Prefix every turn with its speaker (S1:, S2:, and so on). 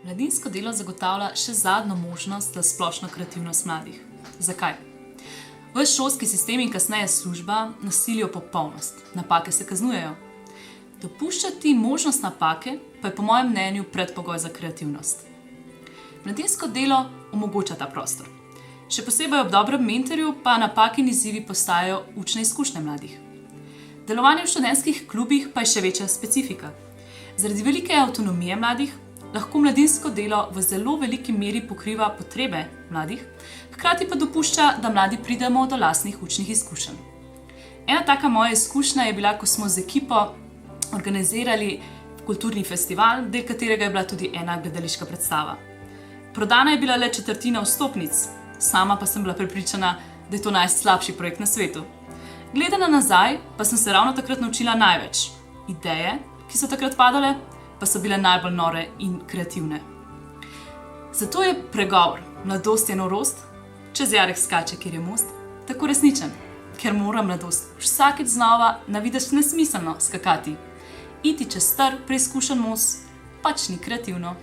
S1: Mladinsko delo zagotavlja še zadnjo možnost za splošno kreativnost mladih. Zakaj? Ves šolski sistem in kasneje služba nas silijo popolnost. Napake se kaznujejo. Dopuščati možnost napake pa je po mojem mnenju predpogoj za kreativnost. Mladinsko delo omogoča ta prostor. Še posebej ob dobrem mentorju pa napake in izzivi postajajo učne izkušnje mladih. Delovanje v študentskih klubih pa je še večja specifika. Zaradi velike avtonomije mladih lahko mladinsko delo v zelo veliki meri pokriva potrebe mladih, hkrati pa dopušča, da mladi pridemo do lastnih učnih izkušenj. Ena taka moja izkušnja je bila, ko smo z ekipo organizirali kulturni festival, del katerega je bila tudi ena gledališka predstava. Prodana je bila le četrtina vstopnic, sama pa sem bila prepričana, da je to najslabši projekt na svetu. Gledana nazaj pa sem se ravno takrat naučila največ. Ideje, ki so takrat padale, pa so bile najbolj nore in kreativne. Zato je pregovor "Mladost je norost, čez jarek skače, kjer je most" tako resničen, ker mora mladost vsakič znova na videz nesmiselno skakati. Iti čez star, preizkušen most pač ni kreativno.